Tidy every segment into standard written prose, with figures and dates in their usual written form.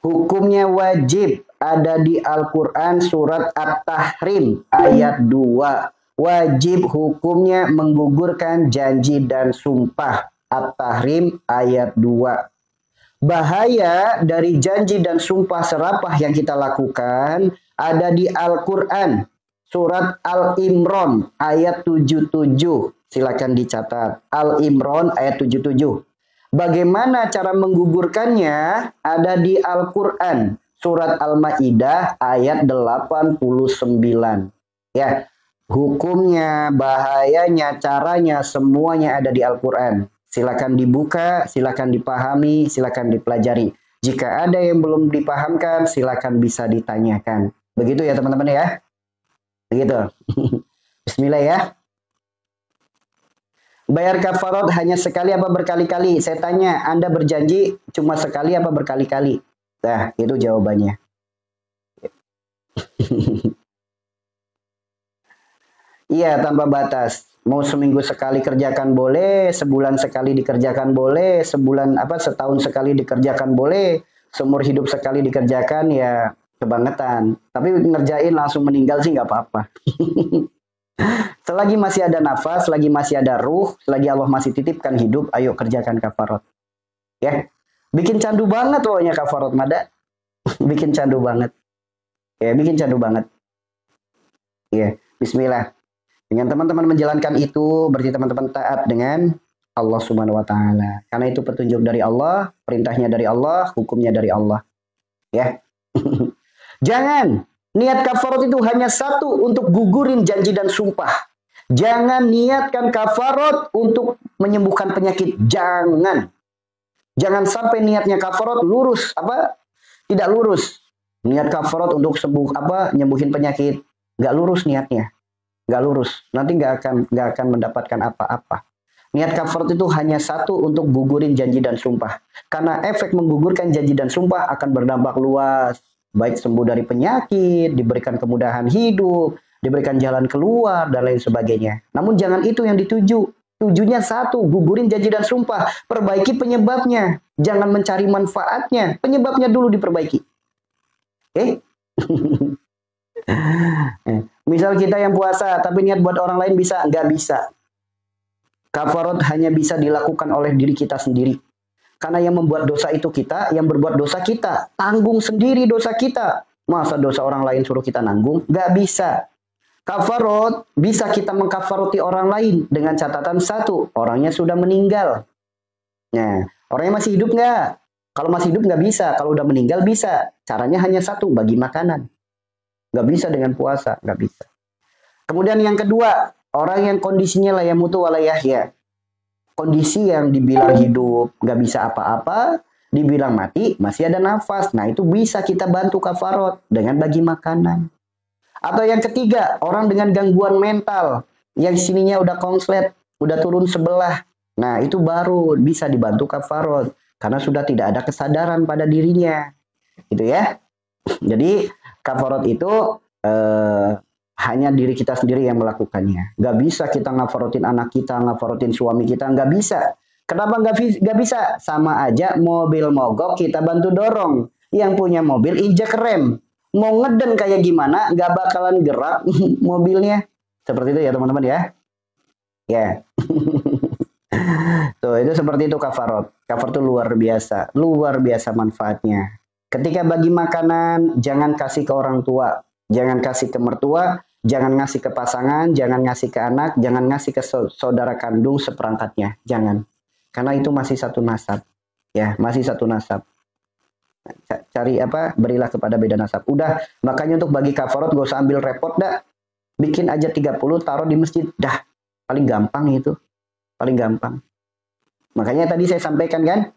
Hukumnya wajib ada di Al-Quran surat At-Tahrim ayat 2. Wajib hukumnya menggugurkan janji dan sumpah. At-Tahrim ayat 2. Bahaya dari janji dan sumpah serapah yang kita lakukan ada di Al-Quran. Surat Al-Imran ayat 77. Silakan dicatat. Al-Imran ayat 77. Bagaimana cara menggugurkannya? Ada di Al-Quran. Surat Al-Ma'idah ayat 89. Ya, hukumnya, bahayanya, caranya, semuanya ada di Al-Quran. Silakan dibuka, silakan dipahami, silakan dipelajari. Jika ada yang belum dipahamkan, silakan bisa ditanyakan. Begitu ya teman-teman ya. Begitu. Bismillah ya. Bayar kafarat hanya sekali apa berkali-kali? Saya tanya, Anda berjanji cuma sekali apa berkali-kali? Nah, itu jawabannya. Iya, tanpa batas. Mau seminggu sekali kerjakan boleh, sebulan sekali dikerjakan boleh, setahun sekali dikerjakan boleh, seumur hidup sekali dikerjakan ya kebangetan. Tapi ngerjain langsung meninggal sih nggak apa-apa. Selagi masih ada nafas, selagi masih ada ruh, selagi Allah masih titipkan hidup, ayo kerjakan kafarat. Ya, bikin candu banget pokoknya kafarat mada. Bikin candu banget. Ya, bikin candu banget. Ya, bismillah. Dengan teman-teman menjalankan itu, berarti teman-teman taat dengan Allah Subhanahu wa taala. Karena itu petunjuk dari Allah, perintahnya dari Allah, hukumnya dari Allah. Ya. Jangan niat kafarat itu hanya satu untuk gugurin janji dan sumpah. Jangan niatkan kafarat untuk menyembuhkan penyakit. Jangan. Jangan sampai niatnya kafarat lurus tidak lurus. Niat kafarat untuk nyembuhin penyakit, nggak lurus niatnya. Nggak lurus. Nanti nggak akan mendapatkan apa-apa. Niat kafarat itu hanya satu untuk gugurin janji dan sumpah. Karena efek menggugurkan janji dan sumpah akan berdampak luas. Baik sembuh dari penyakit, diberikan kemudahan hidup, diberikan jalan keluar, dan lain sebagainya. Namun jangan itu yang dituju. Tujunya satu, gugurin janji dan sumpah. Perbaiki penyebabnya. Jangan mencari manfaatnya. Penyebabnya dulu diperbaiki. Oke? Misal kita yang puasa, tapi niat buat orang lain bisa? Nggak bisa. Kafarat hanya bisa dilakukan oleh diri kita sendiri. Karena yang membuat dosa itu kita, yang berbuat dosa kita. Tanggung sendiri dosa kita. Masa dosa orang lain suruh kita nanggung? Nggak bisa. Kafarat bisa kita mengkafaroti orang lain dengan catatan satu, orangnya sudah meninggal. Nah, orangnya masih hidup nggak? Kalau masih hidup nggak bisa, kalau udah meninggal bisa. Caranya hanya satu, bagi makanan. Nggak bisa dengan puasa, nggak bisa. Kemudian yang kedua, orang yang kondisinya la yamutu wa la yahya. Kondisi yang dibilang hidup, nggak bisa apa-apa, dibilang mati, masih ada nafas. Nah, itu bisa kita bantu kafarat dengan bagi makanan. Atau yang ketiga, orang dengan gangguan mental, yang sininya udah konslet, udah turun sebelah. Nah, itu baru bisa dibantu kafarat, karena sudah tidak ada kesadaran pada dirinya. Gitu ya. Jadi, kafarat itu hanya diri kita sendiri yang melakukannya. Nggak bisa kita ngafarotin anak kita, ngafarotin suami kita, nggak bisa. Kenapa nggak bisa? Sama aja mobil mogok kita bantu dorong. Yang punya mobil injek rem. Mau ngeden kayak gimana, nggak bakalan gerak mobilnya. Seperti itu ya teman-teman ya. Ya. Tuh, itu seperti itu kafarat. Kafarat itu luar biasa manfaatnya. Ketika bagi makanan, jangan kasih ke orang tua, jangan kasih ke mertua, jangan ngasih ke pasangan, jangan ngasih ke anak, jangan ngasih ke saudara kandung seperangkatnya, jangan. Karena itu masih satu nasab. Ya, masih satu nasab. Cari berilah kepada beda nasab. Udah, makanya untuk bagi kafarat gak usah ambil repot dah. Bikin aja 30, taruh di masjid. Dah, paling gampang itu. Paling gampang. Makanya tadi saya sampaikan kan,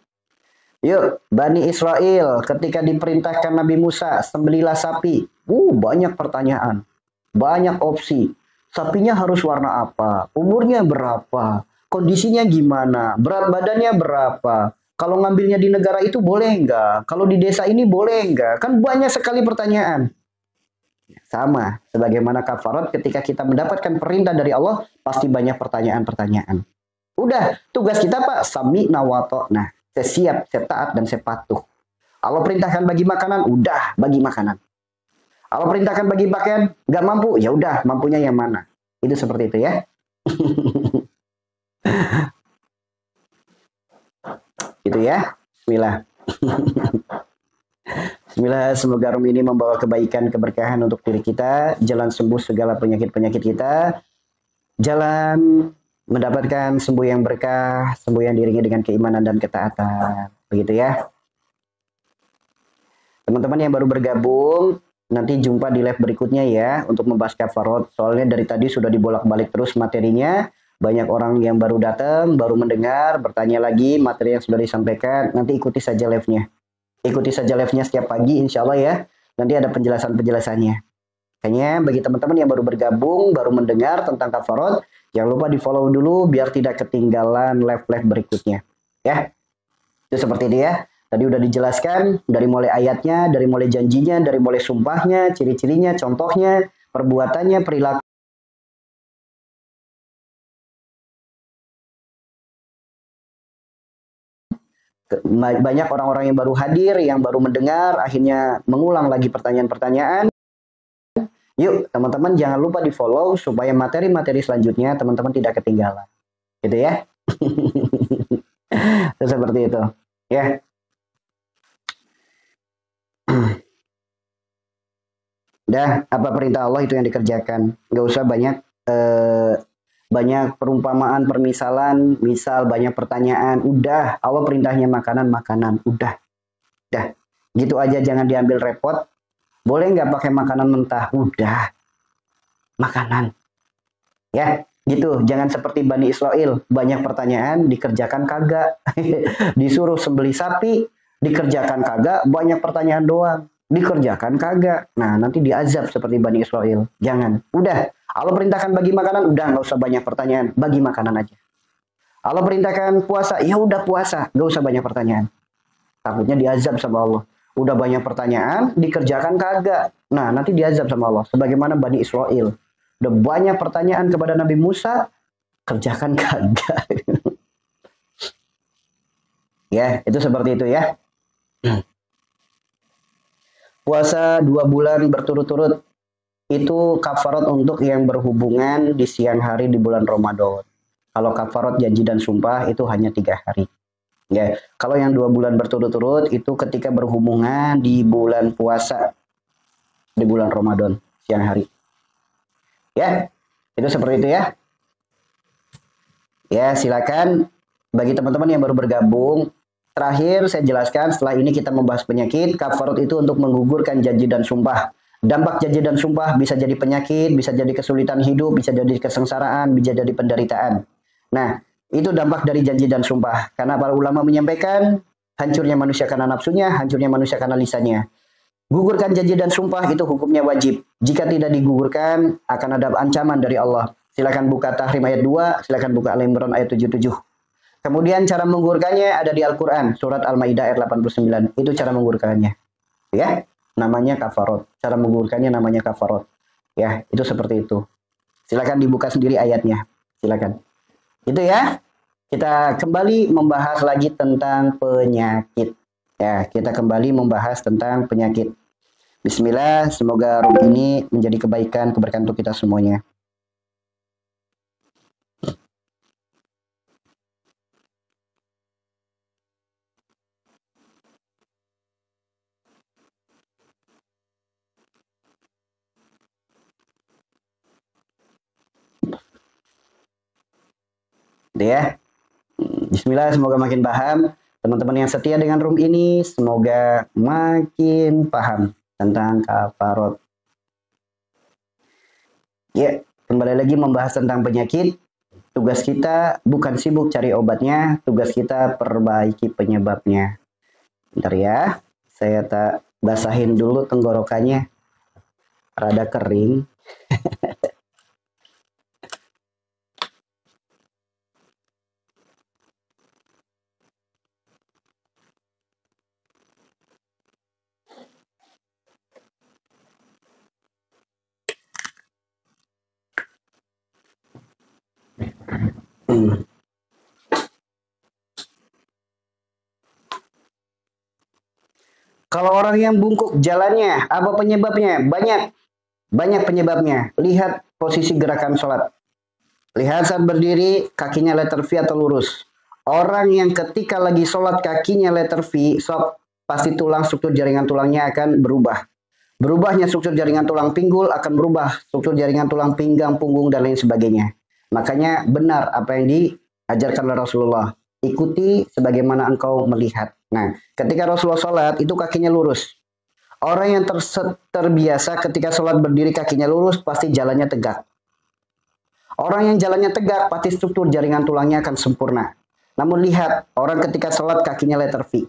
yuk, Bani Israel ketika diperintahkan Nabi Musa, sembelilah sapi. Banyak pertanyaan. Banyak opsi. Sapinya harus warna apa? Umurnya berapa? Kondisinya gimana? Berat badannya berapa? Kalau ngambilnya di negara itu boleh nggak? Kalau di desa ini boleh nggak? Kan banyak sekali pertanyaan. Sama, sebagaimana kafarat ketika kita mendapatkan perintah dari Allah, pasti banyak pertanyaan-pertanyaan. Udah, tugas kita Pak, sami nawato. Nah, saya siap, saya taat, dan saya patuh. Allah perintahkan bagi makanan, udah bagi makanan. Allah perintahkan bagi pakaian, nggak mampu, ya udah mampunya yang mana. Itu seperti itu ya. Itu ya. Bismillah. Bismillah, semoga room ini membawa kebaikan, keberkahan untuk diri kita, jalan sembuh segala penyakit-penyakit kita, jalan mendapatkan sembuh yang berkah, sembuh yang diiringi dengan keimanan dan ketaatan. Begitu ya. Teman-teman yang baru bergabung, nanti jumpa di live berikutnya ya untuk membahas kafarot. Soalnya dari tadi sudah dibolak-balik terus materinya. Banyak orang yang baru datang, baru mendengar, bertanya lagi materi yang sudah disampaikan. Nanti ikuti saja live-nya. Ikuti saja live-nya setiap pagi insya Allah ya. Nanti ada penjelasan-penjelasannya. Makanya bagi teman-teman yang baru bergabung, baru mendengar tentang kafarot, jangan lupa di follow dulu biar tidak ketinggalan live-live berikutnya. Ya, itu seperti itu ya. Tadi udah dijelaskan dari mulai ayatnya, dari mulai janjinya, dari mulai sumpahnya, ciri-cirinya, contohnya, perbuatannya, perilaku. Banyak orang-orang yang baru hadir, yang baru mendengar, akhirnya mengulang lagi pertanyaan-pertanyaan. Yuk, teman-teman jangan lupa di follow supaya materi-materi selanjutnya teman-teman tidak ketinggalan. Gitu ya. Seperti itu. Ya. Dah, apa perintah Allah itu yang dikerjakan. Nggak usah banyak banyak perumpamaan, permisalan, misal banyak pertanyaan. Udah, Allah perintahnya makanan. Udah. Gitu aja, jangan diambil repot. Boleh nggak pakai makanan mentah? Udah. Makanan. Ya, gitu. Jangan seperti Bani Israel. Banyak pertanyaan, dikerjakan kagak. Disuruh sembelih sapi, dikerjakan kagak. Banyak pertanyaan doang. Dikerjakan kagak. Nah, nanti diazab seperti Bani Israel. Jangan. Udah. Allah perintahkan bagi makanan, udah nggak usah banyak pertanyaan. Bagi makanan aja. Allah perintahkan puasa, ya udah puasa. Nggak usah banyak pertanyaan. Takutnya diazab sama Allah. Udah banyak pertanyaan, dikerjakan kagak. Nah, nanti diazab sama Allah. Sebagaimana Bani Israel. Udah banyak pertanyaan kepada Nabi Musa, kerjakan kagak. Ya, itu seperti itu ya. Puasa 2 bulan berturut-turut itu kafarat untuk yang berhubungan di siang hari di bulan Ramadan. Kalau kafarat janji dan sumpah itu hanya 3 hari. Ya, kalau yang 2 bulan berturut-turut itu ketika berhubungan di bulan puasa di bulan Ramadan siang hari. Ya, itu seperti itu ya. Ya, silakan bagi teman-teman yang baru bergabung. Terakhir saya jelaskan setelah ini kita membahas penyakit. Kafarat itu untuk menggugurkan janji dan sumpah. Dampak janji dan sumpah bisa jadi penyakit, bisa jadi kesulitan hidup, bisa jadi kesengsaraan, bisa jadi penderitaan. Nah, itu dampak dari janji dan sumpah. Karena para ulama menyampaikan hancurnya manusia karena nafsunya, hancurnya manusia karena lisannya. Gugurkan janji dan sumpah itu hukumnya wajib. Jika tidak digugurkan akan ada ancaman dari Allah. Silakan buka Tahrim ayat 2, silakan buka Al-Imran ayat 77. Kemudian cara menggugurkannya ada di Al-Quran, surat Al-Maidah ayat 89. Itu cara menggugurkannya. Ya, namanya kafarot. Cara menggugurkannya namanya kafarot. Ya, itu seperti itu. Silakan dibuka sendiri ayatnya. Silakan. Itu ya. Kita kembali membahas lagi tentang penyakit. Ya, kita kembali membahas tentang penyakit. Bismillah, semoga room ini menjadi kebaikan, keberkahan untuk kita semuanya. Ya. Bismillah, semoga makin paham. Teman-teman yang setia dengan room ini, semoga makin paham tentang kafarot. Ya, kembali lagi membahas tentang penyakit. Tugas kita bukan sibuk cari obatnya, tugas kita perbaiki penyebabnya. Bentar ya, saya tak basahin dulu tenggorokannya. Rada kering. Kalau orang yang bungkuk jalannya, apa penyebabnya? Banyak penyebabnya. Lihat posisi gerakan sholat. Lihat saat berdiri, kakinya letter V atau lurus. Orang yang ketika lagi sholat kakinya letter V, pasti struktur jaringan tulangnya akan berubah. Berubahnya struktur jaringan tulang pinggul akan berubah struktur jaringan tulang pinggang, punggung, dan lain sebagainya. Makanya benar apa yang diajarkan oleh Rasulullah. Ikuti sebagaimana engkau melihat. Nah, ketika Rasulullah sholat, itu kakinya lurus. Orang yang terbiasa ketika sholat berdiri kakinya lurus, pasti jalannya tegak. Orang yang jalannya tegak, pasti struktur jaringan tulangnya akan sempurna. Namun lihat, orang ketika sholat kakinya letter V.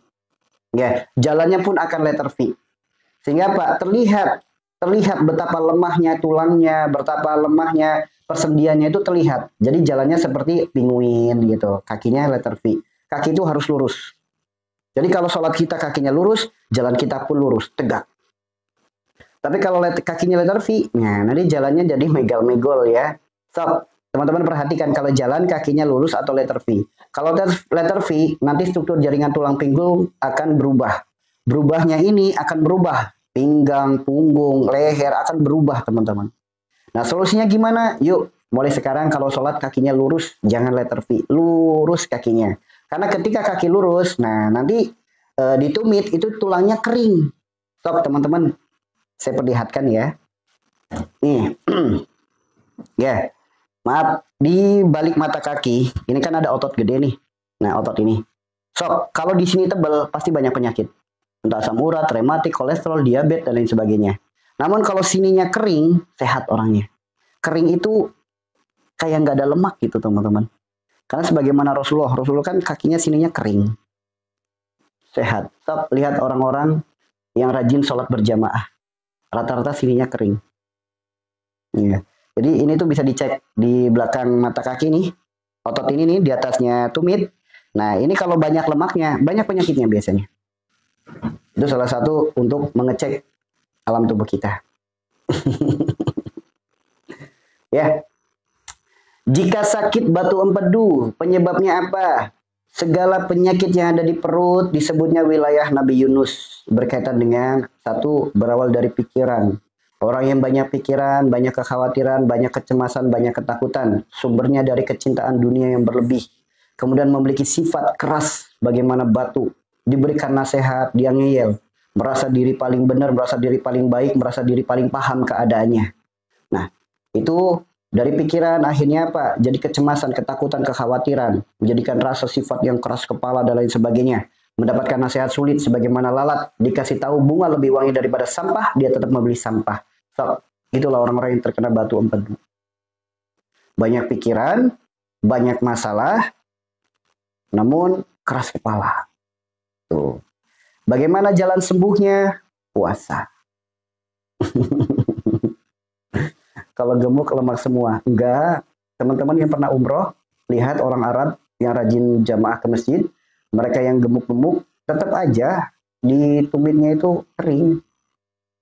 Ya, jalannya pun akan letter V. Sehingga Pak, terlihat betapa lemahnya tulangnya, betapa lemahnya persendiannya itu terlihat. Jadi jalannya seperti pinguin gitu, kakinya letter V. Kaki itu harus lurus. Jadi kalau sholat kita kakinya lurus, jalan kita pun lurus, tegak. Tapi kalau kakinya letter V, nah nanti jalannya jadi megal-megol ya. Teman-teman perhatikan kalau jalan kakinya lurus atau letter V. Kalau letter V, nanti struktur jaringan tulang pinggul akan berubah. Berubahnya ini akan berubah. Pinggang, punggung, leher akan berubah teman-teman. Nah solusinya gimana? Yuk mulai sekarang kalau sholat kakinya lurus, jangan letter V. Lurus kakinya. Karena ketika kaki lurus, nah nanti di tumit itu tulangnya kering. Teman-teman, saya perlihatkan ya. Nih, ya, maaf, di balik mata kaki, ini kan ada otot gede nih. Nah otot ini. Kalau di sini tebal, pasti banyak penyakit. Entah asam urat, rematik, kolesterol, diabetes, dan lain sebagainya. Namun kalau sininya kering, sehat orangnya. Kering itu kayak nggak ada lemak gitu teman-teman. Karena sebagaimana Rasulullah kan kakinya sininya kering. Sehat. Lihat orang-orang yang rajin sholat berjamaah. Rata-rata sininya kering. Ya. Jadi ini tuh bisa dicek di belakang mata kaki nih. Otot ini nih di atasnya tumit. Nah ini kalau banyak lemaknya, banyak penyakitnya biasanya. Itu salah satu untuk mengecek alam tubuh kita. Ya. Jika sakit batu empedu, penyebabnya apa? Segala penyakit yang ada di perut disebutnya wilayah Nabi Yunus. Berkaitan dengan satu, berawal dari pikiran. Orang yang banyak pikiran, banyak kekhawatiran, banyak kecemasan, banyak ketakutan. Sumbernya dari kecintaan dunia yang berlebih. Kemudian memiliki sifat keras bagaimana batu. Diberikan nasihat, dia ngeyel. Merasa diri paling benar, merasa diri paling baik, merasa diri paling paham keadaannya. Nah, itu dari pikiran akhirnya apa? Jadi kecemasan, ketakutan, kekhawatiran. Menjadikan rasa sifat yang keras kepala dan lain sebagainya. Mendapatkan nasihat sulit sebagaimana lalat. Dikasih tahu bunga lebih wangi daripada sampah, dia tetap membeli sampah. Itulah orang-orang yang terkena batu empedu. Banyak pikiran, banyak masalah, namun keras kepala. Tuh. Bagaimana jalan sembuhnya? Puasa. Kalau gemuk lemak semua. Enggak. Teman-teman yang pernah umroh, lihat orang Arab yang rajin jamaah ke masjid, mereka yang gemuk-gemuk, tetap aja di tumitnya itu kering.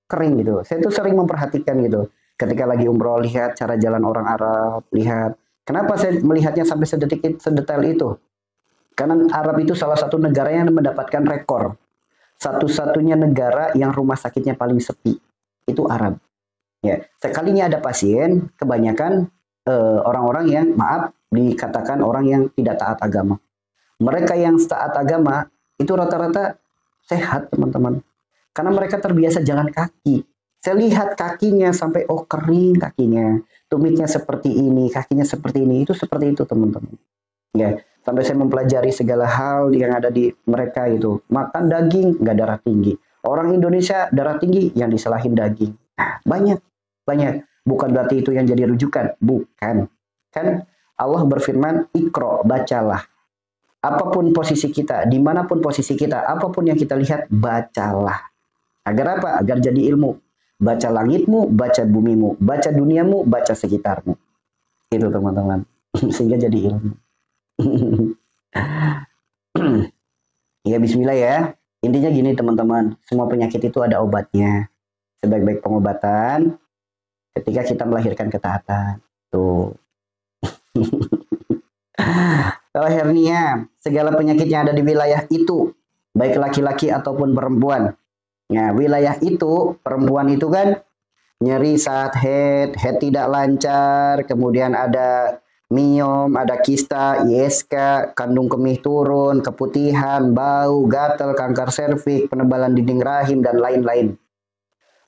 Kering gitu. Saya tuh sering memperhatikan gitu. Ketika lagi umroh, lihat cara jalan orang Arab, lihat. Kenapa saya melihatnya sampai sedetail itu? Karena Arab itu salah satu negara yang mendapatkan rekor. Satu-satunya negara yang rumah sakitnya paling sepi. Itu Arab. Ya, sekalinya ada pasien, kebanyakan orang-orang yang, maaf, dikatakan orang yang tidak taat agama. Mereka yang taat agama, itu rata-rata sehat, teman-teman. Karena mereka terbiasa jalan kaki. Saya lihat kakinya sampai, oh kering kakinya. Tumitnya seperti ini, kakinya seperti ini. Itu seperti itu, teman-teman. Ya, sampai saya mempelajari segala hal yang ada di mereka itu. Makan daging, nggak darah tinggi. Orang Indonesia darah tinggi, yang disalahin daging. Nah, banyak. Bukan berarti itu yang jadi rujukan. Bukan. Kan Allah berfirman, Iqra, bacalah. Apapun posisi kita, dimanapun posisi kita, apapun yang kita lihat, bacalah. Agar apa? Agar jadi ilmu. Baca langitmu, baca bumimu. Baca duniamu, baca sekitarmu. Itu teman-teman. Sehingga jadi ilmu. Ya bismillah ya. Intinya gini teman-teman, semua penyakit itu ada obatnya. Sebaik-baik pengobatan ketika kita melahirkan ketaatan. Tuh. Kalau hernia, segala penyakit yang ada di wilayah itu, baik laki-laki ataupun perempuan, Nah, wilayah itu, perempuan itu kan nyeri saat head tidak lancar, kemudian ada miom, ada kista, ISK, kandung kemih turun, keputihan, bau, gatal, kanker serviks, penebalan dinding rahim, dan lain-lain.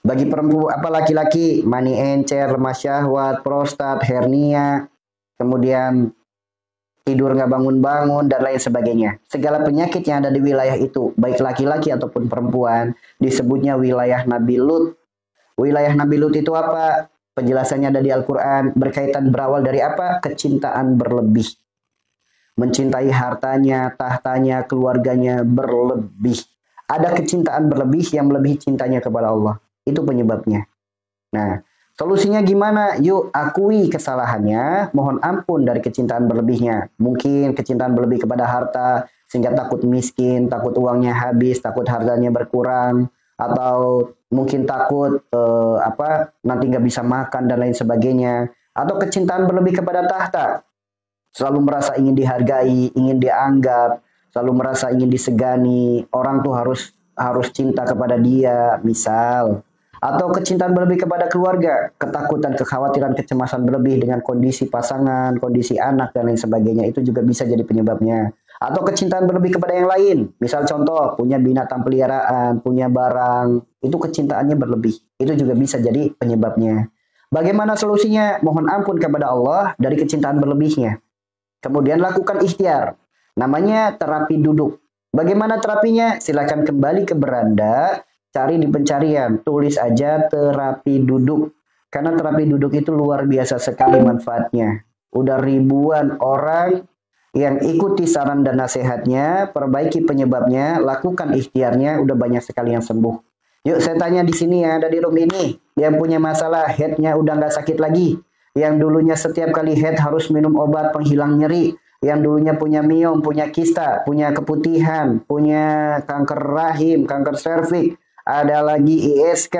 Bagi perempuan, apa laki-laki, mani encer, lemah syahwat, prostat, hernia, kemudian tidur nggak bangun-bangun, dan lain sebagainya. Segala penyakit yang ada di wilayah itu, baik laki-laki ataupun perempuan, disebutnya wilayah Nabi Lut. Wilayah Nabi Lut itu apa? Penjelasannya ada di Al-Quran, berkaitan berawal dari apa? Kecintaan berlebih. Mencintai hartanya, tahtanya, keluarganya berlebih. Ada kecintaan berlebih yang melebihi cintanya kepada Allah. Itu penyebabnya. Nah, solusinya gimana? Yuk akui kesalahannya, mohon ampun dari kecintaan berlebihnya. Mungkin kecintaan berlebih kepada harta, sehingga takut miskin, takut uangnya habis, takut hartanya berkurang, atau mungkin takut nanti nggak bisa makan dan lain sebagainya. Atau kecintaan berlebih kepada tahta, selalu merasa ingin dihargai, ingin dianggap, selalu merasa ingin disegani, orang tuh harus cinta kepada dia, misal. Atau kecintaan berlebih kepada keluarga, ketakutan, kekhawatiran, kecemasan berlebih dengan kondisi pasangan, kondisi anak, dan lain sebagainya. Itu juga bisa jadi penyebabnya. Atau kecintaan berlebih kepada yang lain. Misal contoh, punya binatang peliharaan, punya barang, itu kecintaannya berlebih. Itu juga bisa jadi penyebabnya. Bagaimana solusinya? Mohon ampun kepada Allah dari kecintaan berlebihnya. Kemudian lakukan ikhtiar. Namanya terapi duduk. Bagaimana terapinya? Silakan kembali ke beranda, cari di pencarian, tulis aja terapi duduk. Karena terapi duduk itu luar biasa sekali manfaatnya. Udah ribuan orang yang ikuti saran dan nasihatnya, perbaiki penyebabnya, lakukan ikhtiarnya, udah banyak sekali yang sembuh. Yuk saya tanya di sini ya, ada di room ini, yang punya masalah headnya udah nggak sakit lagi, yang dulunya setiap kali head harus minum obat penghilang nyeri, yang dulunya punya miom, punya kista, punya keputihan, punya kanker rahim, kanker serviks, ada lagi ISK,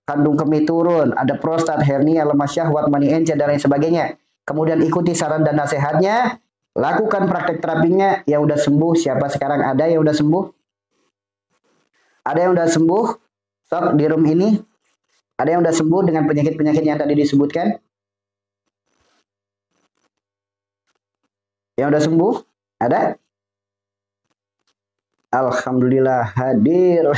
kandung kemih turun, ada prostat, hernia, lemah syahwat, mani encer, dan lain sebagainya. Kemudian ikuti saran dan nasihatnya, lakukan praktek terapinya, yang udah sembuh. Siapa sekarang ada yang udah sembuh? Ada yang udah sembuh? Sok di room ini, ada yang udah sembuh dengan penyakit-penyakit yang tadi disebutkan? Yang udah sembuh? Ada? Alhamdulillah hadir.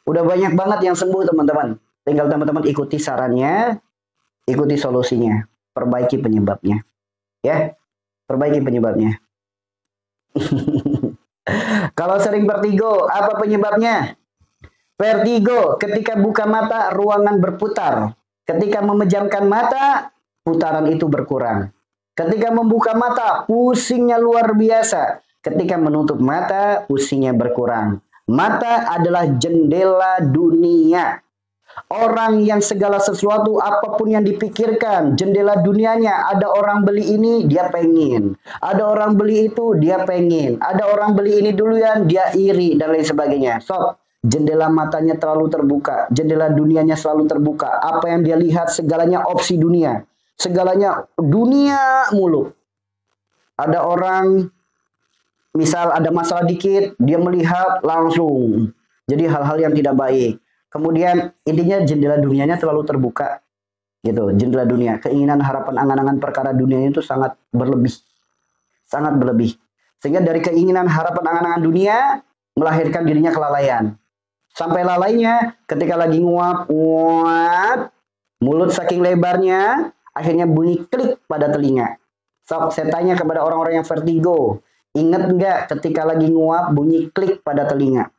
Udah banyak banget yang sembuh teman-teman. Tinggal teman-teman ikuti sarannya, ikuti solusinya, perbaiki penyebabnya. Ya, perbaiki penyebabnya. Kalau sering vertigo, apa penyebabnya? Vertigo, ketika buka mata, ruangan berputar. Ketika memejamkan mata, putaran itu berkurang. Ketika membuka mata, pusingnya luar biasa. Ketika menutup mata, pusingnya berkurang. Mata adalah jendela dunia. Orang yang segala sesuatu apapun yang dipikirkan, jendela dunianya, ada orang beli ini, dia pengen. Ada orang beli itu, dia pengen. Ada orang beli ini duluan, dia iri, dan lain sebagainya. So, jendela matanya terlalu terbuka, jendela dunianya selalu terbuka. Apa yang dia lihat, segalanya opsi dunia. Segalanya dunia mulu. Ada orang, misal ada masalah dikit, dia melihat langsung. Jadi hal-hal yang tidak baik. Kemudian intinya jendela dunianya terlalu terbuka, gitu. Jendela dunia, keinginan, harapan, angan-angan perkara dunia itu sangat berlebih, sehingga dari keinginan, harapan, angan-angan dunia melahirkan dirinya kelalaian. Sampai lalainya ketika lagi nguap, mulut saking lebarnya, akhirnya bunyi klik pada telinga. So, saya tanya kepada orang-orang yang vertigo, ingat nggak ketika lagi nguap bunyi klik pada telinga?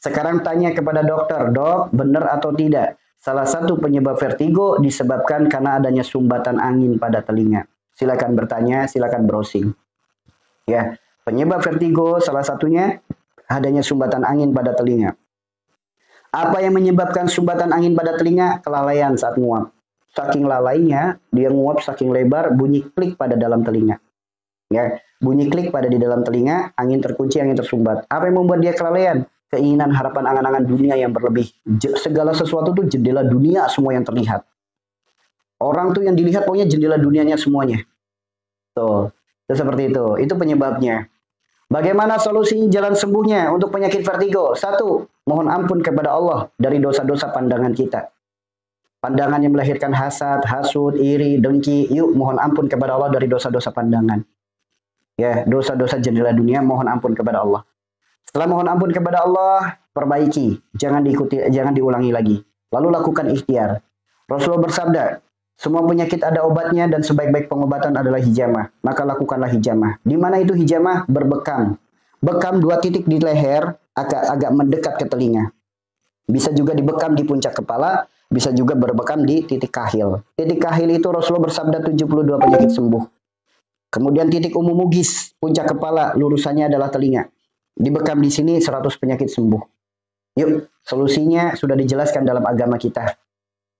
Sekarang tanya kepada dokter, dok, benar atau tidak? Salah satu penyebab vertigo disebabkan karena adanya sumbatan angin pada telinga. Silakan bertanya, silakan browsing. Ya, penyebab vertigo salah satunya adanya sumbatan angin pada telinga. Apa yang menyebabkan sumbatan angin pada telinga? Kelalaian saat nguap. Saking lalainya, dia nguap saking lebar, bunyi klik pada dalam telinga. Ya, bunyi klik pada di dalam telinga, angin terkunci, angin tersumbat. Apa yang membuat dia kelalaian? Keinginan, harapan, angan-angan dunia yang berlebih. Segala sesuatu itu jendela dunia semua yang terlihat. Orang tuh yang dilihat pokoknya jendela dunianya semuanya. Tuh, itu seperti itu. Itu penyebabnya. Bagaimana solusi jalan sembuhnya untuk penyakit vertigo? Satu, mohon ampun kepada Allah dari dosa-dosa pandangan kita. Pandangan yang melahirkan hasad, hasud, iri, dengki. Yuk mohon ampun kepada Allah dari dosa-dosa pandangan. Ya, dosa-dosa jendela dunia mohon ampun kepada Allah. Setelah mohon ampun kepada Allah, perbaiki, jangan diikuti, jangan diulangi lagi. Lalu lakukan ikhtiar. Rasulullah bersabda, semua penyakit ada obatnya dan sebaik-baik pengobatan adalah hijamah. Maka lakukanlah hijamah. Di mana itu hijamah? Berbekam. Bekam 2 titik di leher, agak mendekat ke telinga. Bisa juga dibekam di puncak kepala, bisa juga berbekam di titik kahil. Titik kahil itu Rasulullah bersabda 72 penyakit sembuh. Kemudian titik umum mugis, puncak kepala, lurusannya adalah telinga. Dibekam di sini 100 penyakit sembuh. Yuk, solusinya sudah dijelaskan dalam agama kita.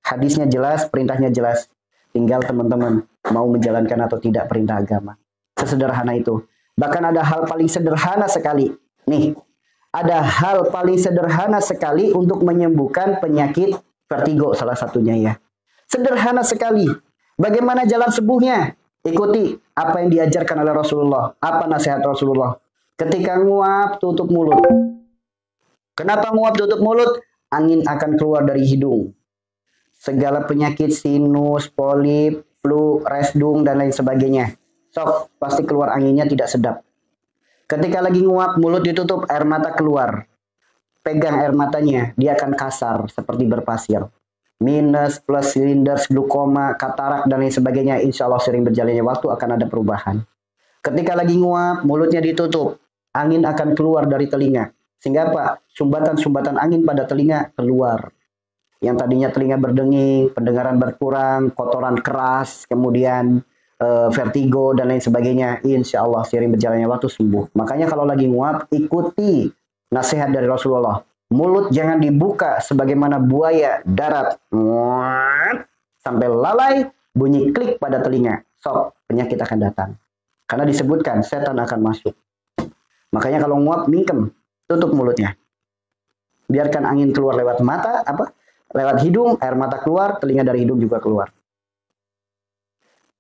Hadisnya jelas, perintahnya jelas. Tinggal teman-teman mau menjalankan atau tidak perintah agama. Sesederhana itu. Bahkan ada hal paling sederhana sekali. Nih, ada hal paling sederhana sekali untuk menyembuhkan penyakit vertigo salah satunya ya. Sederhana sekali. Bagaimana jalan sembuhnya? Ikuti apa yang diajarkan oleh Rasulullah. Apa nasihat Rasulullah? Ketika nguap, tutup mulut. Kenapa nguap tutup mulut? Angin akan keluar dari hidung. Segala penyakit sinus, polip, flu, resdung, dan lain sebagainya. Sok, pasti keluar anginnya tidak sedap. Ketika lagi nguap, mulut ditutup, air mata keluar. Pegang air matanya, dia akan kasar, seperti berpasir. Minus, plus, silinders, glukoma, katarak, dan lain sebagainya. Insya Allah sering berjalannya waktu akan ada perubahan. Ketika lagi nguap, mulutnya ditutup. Angin akan keluar dari telinga. Sehingga apa? Sumbatan-sumbatan angin pada telinga keluar. Yang tadinya telinga berdenging, pendengaran berkurang, kotoran keras, kemudian vertigo dan lain sebagainya. Insya Allah seiring berjalannya waktu sembuh. Makanya kalau lagi nguap, ikuti nasihat dari Rasulullah. Mulut jangan dibuka sebagaimana buaya darat. Sampai lalai, bunyi klik pada telinga. Sok, penyakit akan datang. Karena disebutkan setan akan masuk. Makanya kalau nguap, mingkem, tutup mulutnya. Biarkan angin keluar lewat mata, lewat hidung, air mata keluar, telinga dari hidung juga keluar.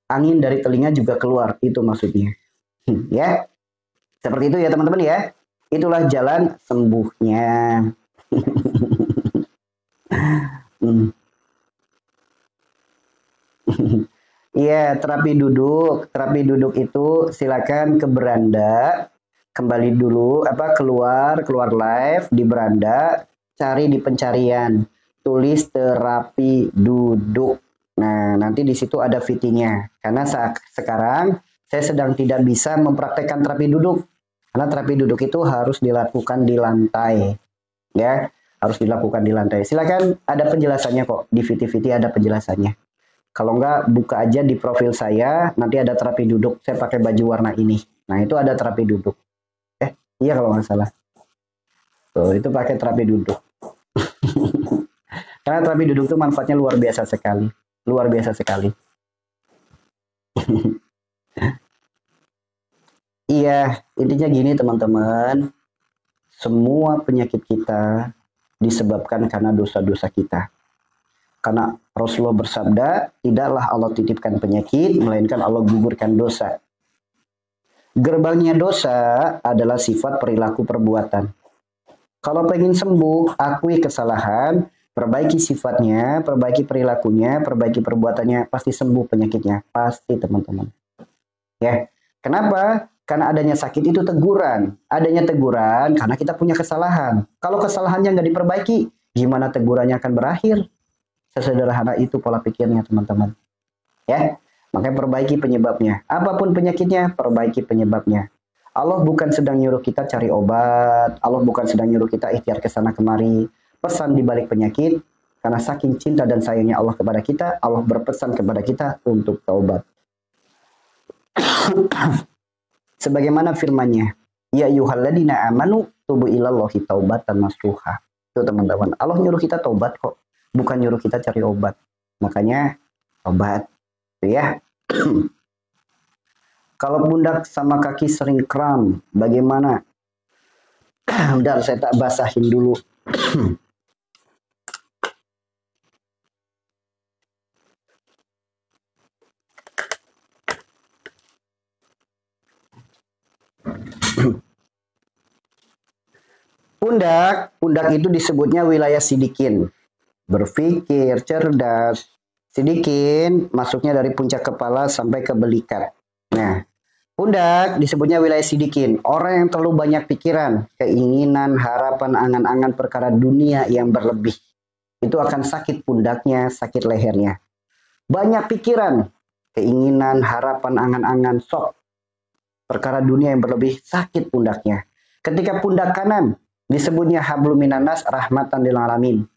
Angin dari telinga juga keluar, itu maksudnya. Ya, seperti itu ya teman-teman ya. Itulah jalan sembuhnya. Iya, terapi duduk. Terapi duduk itu silakan ke beranda, kembali dulu, keluar live di beranda, cari di pencarian. Tulis terapi duduk. Nah, nanti di situ ada VT-nya. Karena sekarang saya sedang tidak bisa mempraktekkan terapi duduk. Karena terapi duduk itu harus dilakukan di lantai. Ya, harus dilakukan di lantai. Silakan, ada penjelasannya kok. Di VT-VT ada penjelasannya. Kalau enggak, buka aja di profil saya. Nanti ada terapi duduk. Saya pakai baju warna ini. Nah, itu ada terapi duduk. Iya kalau nggak salah. Tuh, itu pakai terapi duduk. Karena terapi duduk itu manfaatnya luar biasa sekali. Luar biasa sekali. Iya, intinya gini teman-teman. Semua penyakit kita disebabkan karena dosa-dosa kita. Karena Rasulullah bersabda, tidaklah Allah titipkan penyakit, melainkan Allah gugurkan dosa. Gerbangnya dosa adalah sifat perilaku perbuatan. Kalau pengen sembuh, akui kesalahan, perbaiki sifatnya, perbaiki perilakunya, perbaiki perbuatannya, pasti sembuh penyakitnya. Pasti teman-teman. Ya, kenapa? Karena adanya sakit itu teguran. Adanya teguran karena kita punya kesalahan. Kalau kesalahannya nggak diperbaiki, gimana tegurannya akan berakhir? Sesederhana itu pola pikirnya teman-teman. Ya, makanya perbaiki penyebabnya. Apapun penyakitnya, perbaiki penyebabnya. Allah bukan sedang nyuruh kita cari obat. Allah bukan sedang nyuruh kita ikhtiar ke sana kemari. Pesan di balik penyakit, karena saking cinta dan sayangnya Allah kepada kita, Allah berpesan kepada kita untuk taubat. Sebagaimana firman-Nya, ya ayyuhalladzina amanu tubu ilallahi taubatan nasuha. Itu teman-teman. Allah nyuruh kita taubat kok, bukan nyuruh kita cari obat. Makanya taubat. Ya. Kalau pundak sama kaki sering kram, bagaimana? Bentar, saya tak basahin dulu. Pundak itu disebutnya wilayah sidikin. Berpikir cerdas. Sidikin masuknya dari puncak kepala sampai ke belikat. Nah, pundak disebutnya wilayah sidikin. Orang yang terlalu banyak pikiran, keinginan, harapan, angan-angan perkara dunia yang berlebih. Itu akan sakit pundaknya, sakit lehernya. Banyak pikiran, keinginan, harapan, angan-angan, sok. Perkara dunia yang berlebih, sakit pundaknya. Ketika pundak kanan, disebutnya hablum minanas rahmatan lil alamin.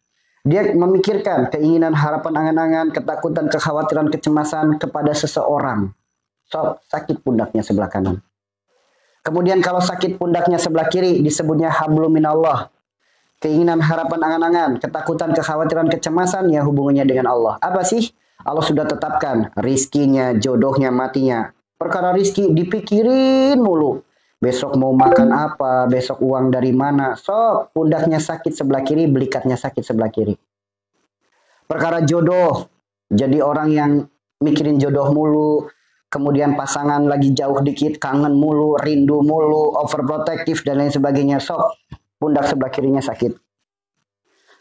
Dia memikirkan keinginan, harapan, angan-angan, ketakutan, kekhawatiran, kecemasan kepada seseorang. So, sakit pundaknya sebelah kanan. Kemudian kalau sakit pundaknya sebelah kiri, disebutnya hablum minallah. Keinginan, harapan, angan-angan, ketakutan, kekhawatiran, kecemasan yang hubungannya dengan Allah. Apa sih? Allah sudah tetapkan rizkinya, jodohnya, matinya. Perkara rizki dipikirin mulu. Besok mau makan apa, besok uang dari mana. So, pundaknya sakit sebelah kiri, belikatnya sakit sebelah kiri. Perkara jodoh, jadi orang yang mikirin jodoh mulu, kemudian pasangan lagi jauh dikit, kangen mulu, rindu mulu, overprotective dan lain sebagainya. So, pundak sebelah kirinya sakit.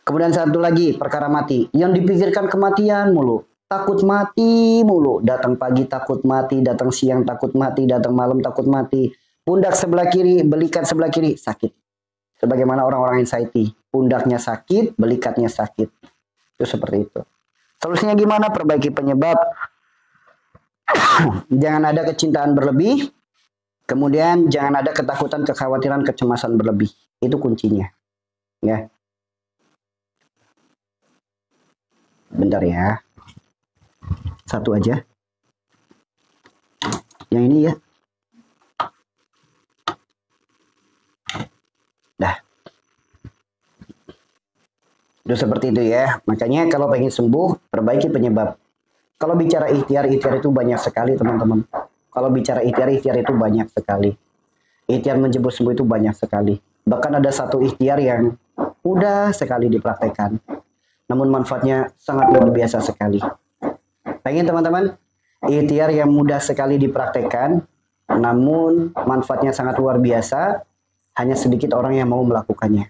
Kemudian satu lagi, perkara mati. Yang dipikirkan kematian mulu. Takut mati mulu. Datang pagi takut mati, datang siang takut mati, datang malam takut mati. Pundak sebelah kiri, belikat sebelah kiri, sakit. Sebagaimana orang-orang anxiety. Pundaknya sakit, belikatnya sakit. Itu seperti itu. Solusinya gimana? Perbaiki penyebab. Jangan ada kecintaan berlebih. Kemudian jangan ada ketakutan, kekhawatiran, kecemasan berlebih. Itu kuncinya. Ya. Bentar ya. Satu aja. Yang ini ya. Dah. Itu seperti itu ya. Makanya kalau pengen sembuh, perbaiki penyebab. Kalau bicara ikhtiar itu banyak sekali teman-teman. Kalau bicara ikhtiar itu banyak sekali. Ikhtiar menjemput sembuh itu banyak sekali. Bahkan ada satu ikhtiar yang mudah sekali dipraktekkan. Namun manfaatnya sangat luar biasa sekali. Pengen teman-teman? Ikhtiar yang mudah sekali dipraktekkan. Namun manfaatnya sangat luar biasa. Hanya sedikit orang yang mau melakukannya.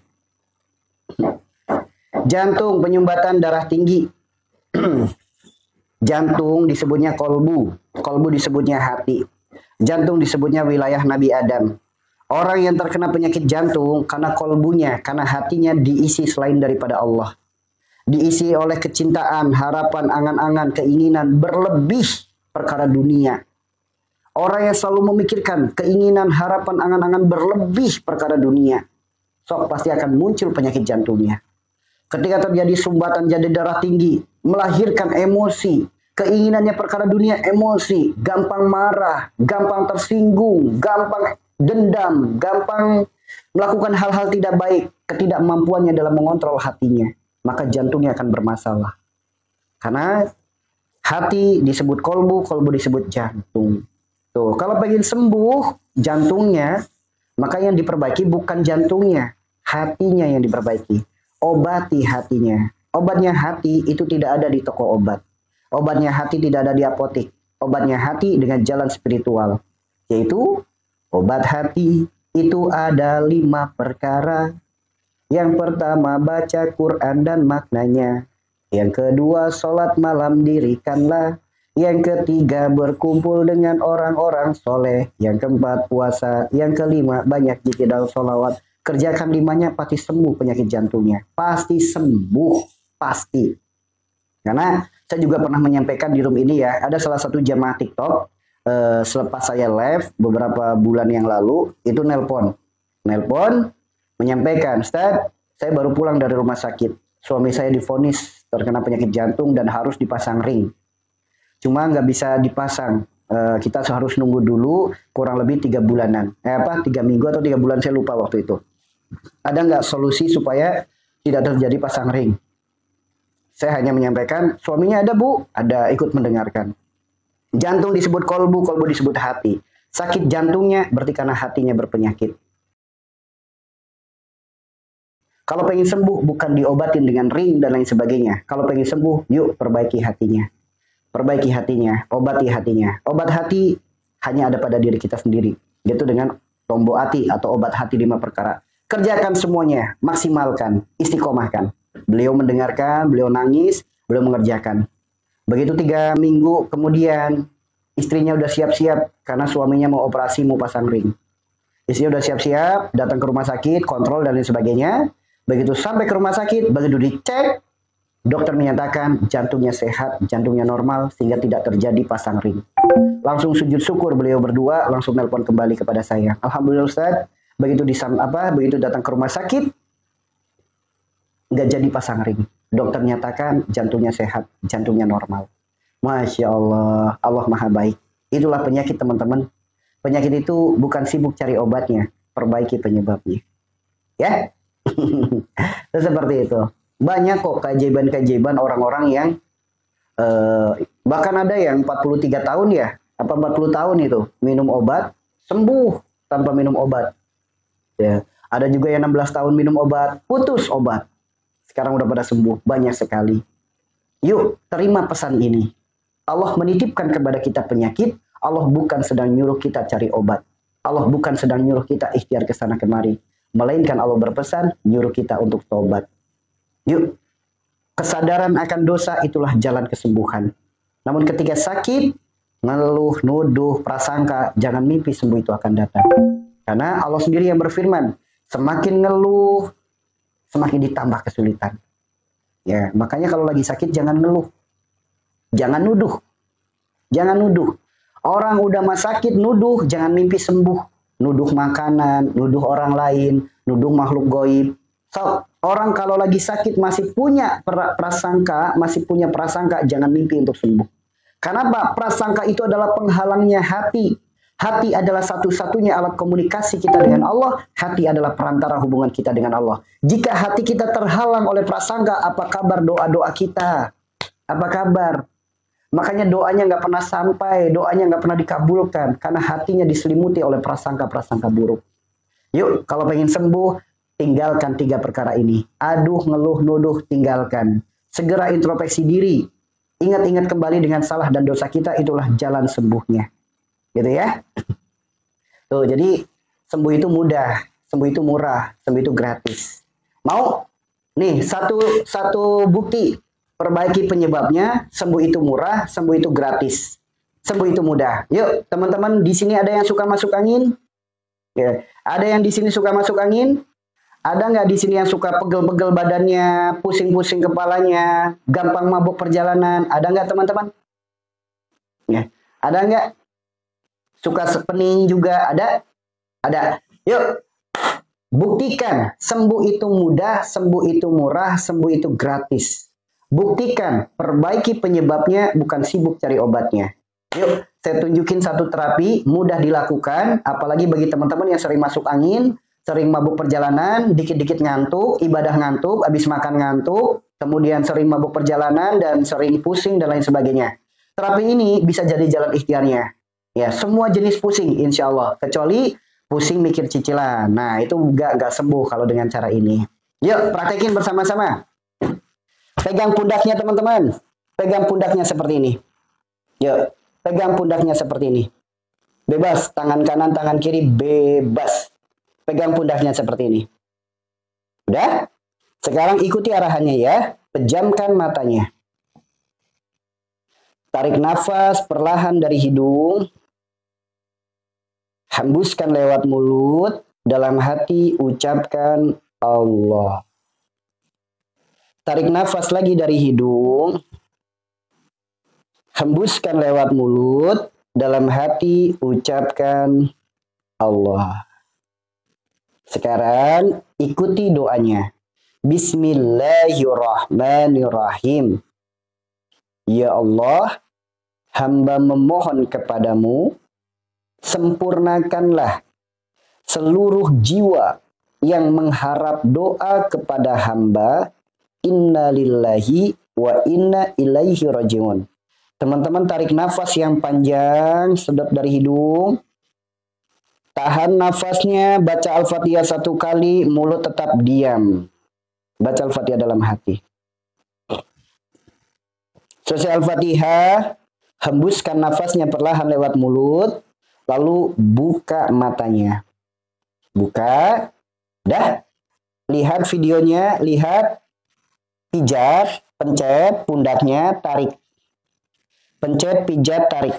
Jantung, penyumbatan darah tinggi. Jantung disebutnya kolbu. Kolbu disebutnya hati. Jantung disebutnya wilayah Nabi Adam. Orang yang terkena penyakit jantung karena kolbunya, karena hatinya diisi selain daripada Allah. Diisi oleh kecintaan, harapan, angan-angan, keinginan berlebih perkara dunia. Orang yang selalu memikirkan keinginan, harapan, angan-angan berlebih perkara dunia. Sok pasti akan muncul penyakit jantungnya. Ketika terjadi sumbatan jadi darah tinggi, melahirkan emosi, keinginannya perkara dunia emosi, gampang marah, gampang tersinggung, gampang dendam, gampang melakukan hal-hal tidak baik, ketidakmampuannya dalam mengontrol hatinya, maka jantungnya akan bermasalah. Karena hati disebut kolbu, kolbu disebut jantung. Tuh, kalau pengen sembuh jantungnya, maka yang diperbaiki bukan jantungnya, hatinya yang diperbaiki. Obati hatinya. Obatnya hati itu tidak ada di toko obat. Obatnya hati tidak ada di apotek. Obatnya hati dengan jalan spiritual. Yaitu obat hati itu ada 5 perkara. Yang pertama baca Quran dan maknanya. Yang kedua sholat malam dirikanlah. Yang ketiga berkumpul dengan orang-orang soleh. Yang keempat puasa. Yang kelima banyak zikir dan sholawat. Kerjakan 5-nya pasti sembuh penyakit jantungnya. Pasti sembuh. Pasti. Karena saya juga pernah menyampaikan di room ini ya. Ada salah satu jamaah TikTok. Selepas saya live beberapa bulan yang lalu. Itu nelpon. Menyampaikan. Ustaz, saya baru pulang dari rumah sakit. Suami saya divonis terkena penyakit jantung dan harus dipasang ring. Cuma nggak bisa dipasang. Kita harus nunggu dulu kurang lebih 3 bulanan. 3 minggu atau 3 bulan saya lupa waktu itu. Ada nggak solusi supaya tidak terjadi pasang ring? Saya hanya menyampaikan, suaminya ada bu, ada ikut mendengarkan. Jantung disebut kolbu, kolbu disebut hati. Sakit jantungnya berarti karena hatinya berpenyakit. Kalau pengen sembuh bukan diobatin dengan ring dan lain sebagainya. Kalau pengen sembuh, yuk perbaiki hatinya. Perbaiki hatinya, obati hatinya. Obat hati hanya ada pada diri kita sendiri. Yaitu dengan tombok hati atau obat hati 5 perkara. Kerjakan semuanya, maksimalkan, istiqomahkan. Beliau mendengarkan, beliau nangis, beliau mengerjakan. Begitu 3 minggu kemudian, istrinya udah siap-siap karena suaminya mau operasi, mau pasang ring. Istrinya udah siap-siap, datang ke rumah sakit, kontrol dan lain sebagainya. Begitu sampai ke rumah sakit, begitu dicek, dokter menyatakan jantungnya sehat, jantungnya normal, sehingga tidak terjadi pasang ring. Langsung sujud syukur beliau berdua, langsung nelpon kembali kepada saya. Alhamdulillah Ustaz, begitu datang ke rumah sakit, nggak jadi pasang ring. Dokter nyatakan jantungnya sehat, jantungnya normal. Masya Allah, Allah Maha Baik. Itulah penyakit teman-teman. Penyakit itu bukan sibuk cari obatnya, perbaiki penyebabnya. Ya, seperti itu. Banyak kok keajaiban-keajaiban orang-orang yang bahkan ada yang 43 tahun ya, apa 40 tahun itu minum obat sembuh tanpa minum obat. Ya, ada juga yang 16 tahun minum obat, putus obat. Sekarang udah pada sembuh, banyak sekali. Yuk, terima pesan ini. Allah menitipkan kepada kita penyakit, Allah bukan sedang nyuruh kita cari obat. Allah bukan sedang nyuruh kita ikhtiar ke sana kemari. Melainkan Allah berpesan, nyuruh kita untuk tobat. Yuk, kesadaran akan dosa itulah jalan kesembuhan. Namun ketika sakit, ngeluh, nuduh, prasangka, jangan mimpi sembuh itu akan datang. Karena Allah sendiri yang berfirman, semakin ngeluh, semakin ditambah kesulitan. Ya, makanya kalau lagi sakit jangan ngeluh. Jangan nuduh. Jangan nuduh. Orang udah mah sakit nuduh, jangan mimpi sembuh. Nuduh makanan, nuduh orang lain, nuduh makhluk goib. So, orang kalau lagi sakit masih punya prasangka, jangan mimpi untuk sembuh. Kenapa? Prasangka itu adalah penghalangnya hati. Hati adalah satu-satunya alat komunikasi kita dengan Allah. Hati adalah perantara hubungan kita dengan Allah. Jika hati kita terhalang oleh prasangka, apa kabar doa-doa kita? Apa kabar? Makanya doanya nggak pernah sampai, doanya nggak pernah dikabulkan. Karena hatinya diselimuti oleh prasangka-prasangka buruk. Yuk, kalau pengen sembuh, tinggalkan 3 perkara ini. Aduh, ngeluh, nuduh, tinggalkan. Segera introspeksi diri. Ingat-ingat kembali dengan salah dan dosa kita, itulah jalan sembuhnya. Gitu ya. Tuh, jadi sembuh itu mudah, sembuh itu murah, sembuh itu gratis. Mau? Nih, satu bukti. Perbaiki penyebabnya, sembuh itu murah, sembuh itu gratis. Sembuh itu mudah. Yuk, teman-teman, di sini ada yang suka masuk angin? Ya. Ada yang di sini suka masuk angin? Ada nggak di sini yang suka pegel-pegel badannya, pusing-pusing kepalanya, gampang mabuk perjalanan? Ada nggak teman-teman? Ya. Ada nggak? Suka pening juga? Ada? Ada. Yuk, buktikan sembuh itu mudah, sembuh itu murah, sembuh itu gratis. Buktikan, perbaiki penyebabnya, bukan sibuk cari obatnya. Yuk, saya tunjukin satu terapi, mudah dilakukan, apalagi bagi teman-teman yang sering masuk angin, sering mabuk perjalanan, dikit-dikit ngantuk, ibadah ngantuk, habis makan ngantuk, kemudian sering mabuk perjalanan, dan sering pusing, dan lain sebagainya. Terapi ini bisa jadi jalan ikhtiarnya. Ya, semua jenis pusing, insya Allah. Kecuali pusing mikir cicilan. Nah, itu nggak sembuh kalau dengan cara ini. Yuk, praktekin bersama-sama. Pegang pundaknya, teman-teman. Pegang pundaknya seperti ini. Yuk, pegang pundaknya seperti ini. Bebas, tangan kanan, tangan kiri, bebas. Pegang pundaknya seperti ini. Udah? Sekarang ikuti arahannya ya. Pejamkan matanya. Tarik nafas perlahan dari hidung. Hembuskan lewat mulut. Dalam hati ucapkan Allah. Tarik nafas lagi dari hidung. Hembuskan lewat mulut. Dalam hati ucapkan Allah. Sekarang ikuti doanya. Bismillahirrahmanirrahim. Ya Allah, hamba memohon kepadamu, sempurnakanlah seluruh jiwa yang mengharap doa kepada hamba. Inna lillahi wa inna ilaihi rajiun. Teman-teman tarik nafas yang panjang, sedap dari hidung. Tahan nafasnya, baca Al-Fatihah 1 kali, mulut tetap diam. Baca Al-Fatihah dalam hati. Selesai Al-Fatihah, hembuskan nafasnya perlahan lewat mulut, lalu buka matanya. Buka, Dah? Lihat videonya, lihat, pijat, pencet, pundaknya, tarik. Pencet, pijat, tarik.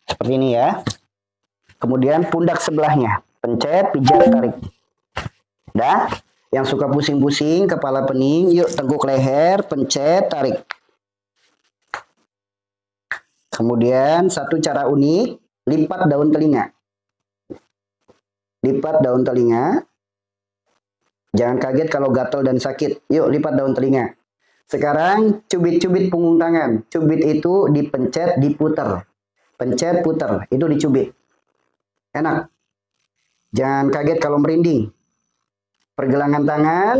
Seperti ini ya. Kemudian pundak sebelahnya. Pencet, pijat, tarik. Dah? Yang suka pusing-pusing, kepala pening, yuk teguk leher, pencet, tarik. Kemudian satu cara unik, lipat daun telinga. Lipat daun telinga. Jangan kaget kalau gatal dan sakit. Yuk lipat daun telinga. Sekarang cubit-cubit punggung tangan. Cubit itu dipencet, diputer. Pencet, puter. Itu dicubit. Enak. Jangan kaget kalau merinding. Pergelangan tangan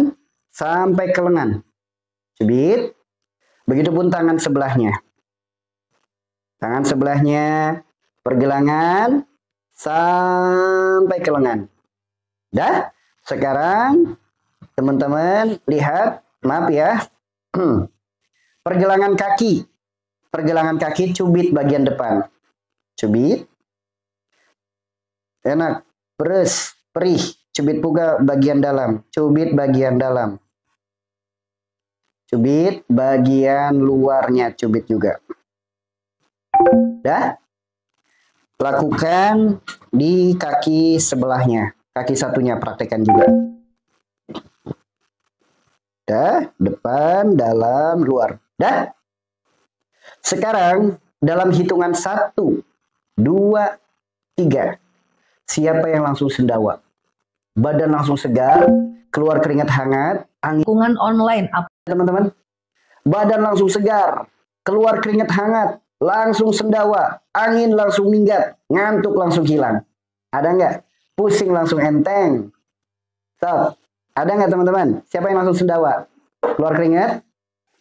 sampai ke lengan. Cubit. Begitupun tangan sebelahnya. Tangan sebelahnya. Pergelangan sampai ke lengan. Dah? Sekarang teman-teman lihat. Maaf ya. Pergelangan kaki. Pergelangan kaki cubit bagian depan. Cubit. Enak. Beres. Perih. Cubit pula bagian dalam. Cubit bagian dalam. Cubit bagian luarnya. Cubit juga. Dah? Lakukan di kaki sebelahnya. Kaki satunya praktekkan juga. Dah? Depan, dalam, luar. Dah? Sekarang dalam hitungan 1, 2, 3. Siapa yang langsung sendawa? Badan langsung segar, keluar keringat hangat, angin. Lingkungan online apa? Teman-teman, badan langsung segar, keluar keringat hangat, langsung sendawa, angin langsung minggat, ngantuk langsung hilang. Ada nggak? Pusing langsung enteng. Stop. Ada nggak teman-teman? Siapa yang langsung sendawa? Keluar keringat,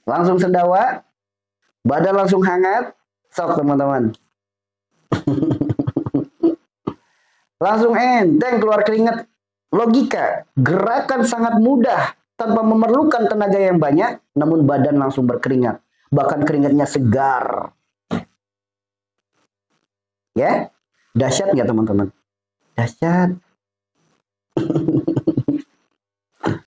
langsung sendawa, badan langsung hangat. Sok teman-teman. Langsung enteng keluar keringat. Logika, gerakan sangat mudah tanpa memerlukan tenaga yang banyak, namun badan langsung berkeringat. Bahkan keringatnya segar. Ya, dahsyat nggak teman-teman? Dahsyat.